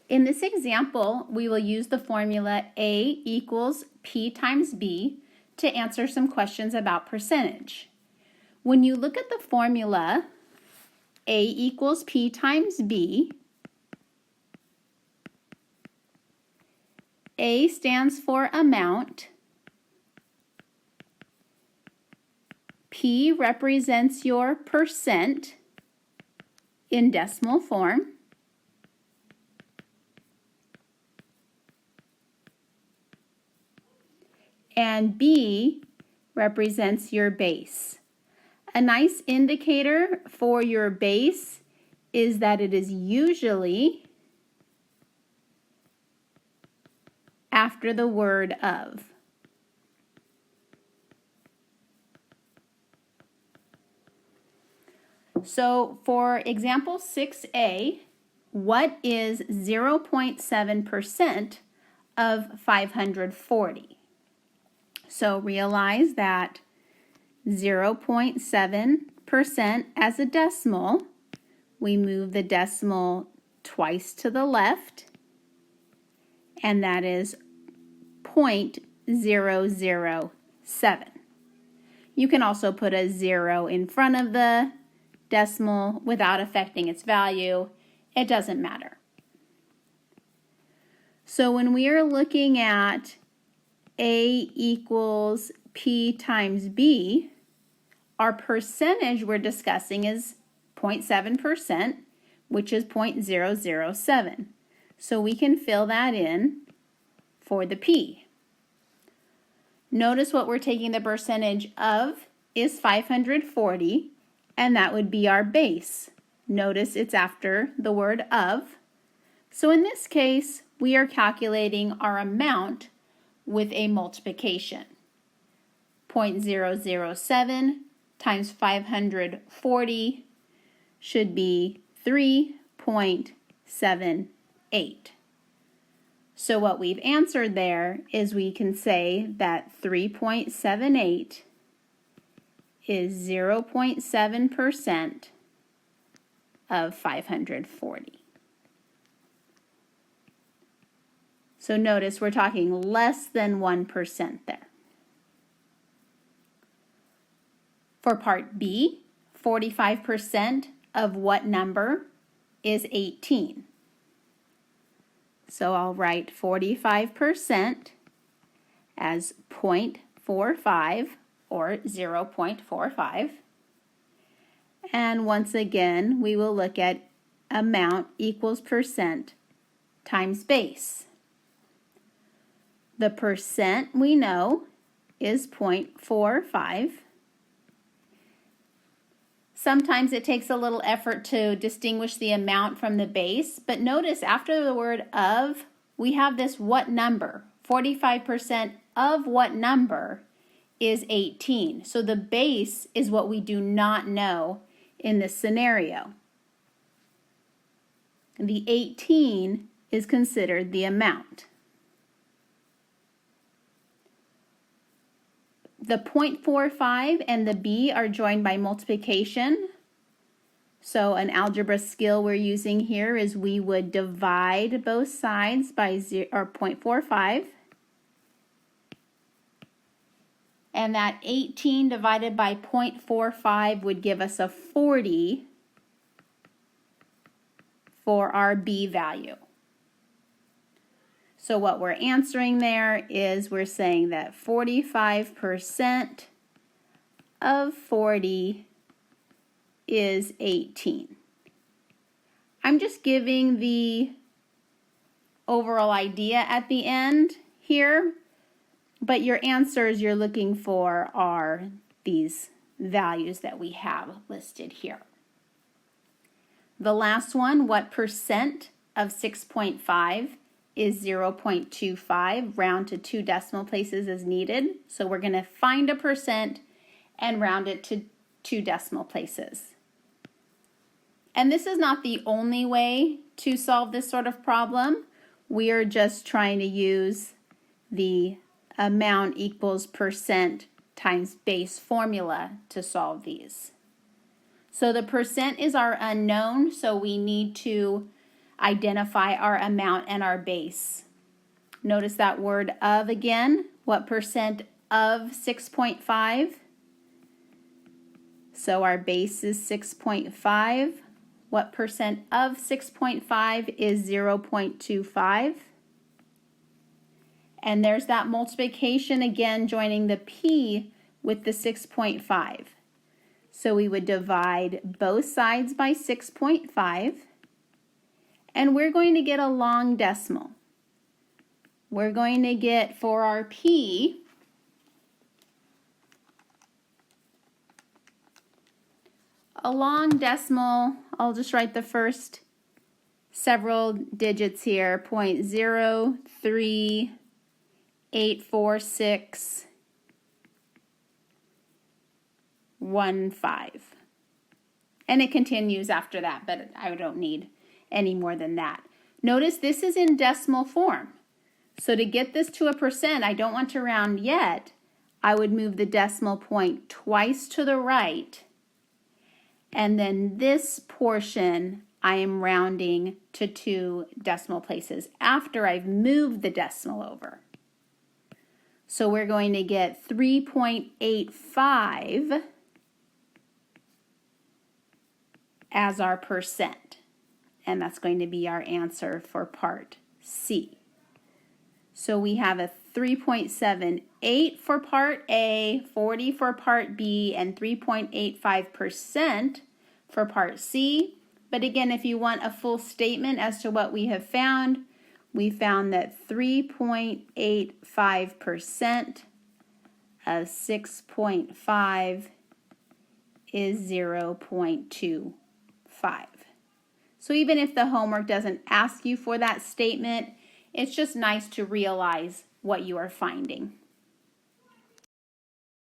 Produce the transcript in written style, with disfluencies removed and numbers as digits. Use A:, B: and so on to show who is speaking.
A: In this example, we will use the formula A equals P times B to answer some questions about percentage. When you look at the formula, A equals P times B, A stands for amount, P represents your percent in decimal form, and B represents your base. A nice indicator for your base is that it is usually after the word of. So for example 6A, what is 0.7% of 540? So realize that 0.7% as a decimal, we move the decimal twice to the left, and that is 0.007. You can also put a 0 in front of the decimal without affecting its value. It doesn't matter. So when we are looking at A equals P times B, our percentage we're discussing is 0.7%, which is 0.007. So we can fill that in for the P. Notice what we're taking the percentage of is 540, and that would be our base. Notice it's after the word of. So in this case, we are calculating our amount with a multiplication. 0.007 times 540 should be 3.78. So what we've answered there is we can say that 3.78 is 0.7% of 540. So notice we're talking less than 1% there. For part B, 45% of what number is 18? So I'll write 45% as 0.45 or 0.45. And once again, we will look at amount equals percent times base. The percent we know is 0.45. Sometimes it takes a little effort to distinguish the amount from the base, but notice after the word of, we have this what number. 45% of what number is 18. So the base is what we do not know in this scenario. The 18 is considered the amount. The 0.45 and the B are joined by multiplication. So an algebra skill we're using here is we would divide both sides by 0.45. And that 18 divided by 0.45 would give us a 40 for our B value. So what we're answering there is we're saying that 45% of 40 is 18. I'm just giving the overall idea at the end here, but your answers you're looking for are these values that we have listed here. The last one, what percent of 6.5 is 0.25, round to 2 decimal places as needed. So we're going to find a percent and round it to 2 decimal places. And this is not the only way to solve this sort of problem. We are just trying to use the amount equals percent times base formula to solve these. So the percent is our unknown, so we need to identify our amount and our base. Notice that word of again. What percent of 6.5? So our base is 6.5. What percent of 6.5 is 0.25? And there's that multiplication again, joining the P with the 6.5. So we would divide both sides by 6.5, and we're going to get a long decimal. We're going to get, for our P, a long decimal. I'll just write the first several digits here, 0.0384615. And it continues after that, but I don't need any more than that. Notice this is in decimal form. So to get this to a percent, I don't want to round yet. I would move the decimal point twice to the right. And then this portion, I am rounding to 2 decimal places after I've moved the decimal over. So we're going to get 3.85 as our percent. And that's going to be our answer for part C. So we have a 3.78 for part A, 40 for part B, and 3.85% for part C. But again, if you want a full statement as to what we have found, we found that 3.85% of 6.5 is 0.25. So even if the homework doesn't ask you for that statement, it's just nice to realize what you are finding.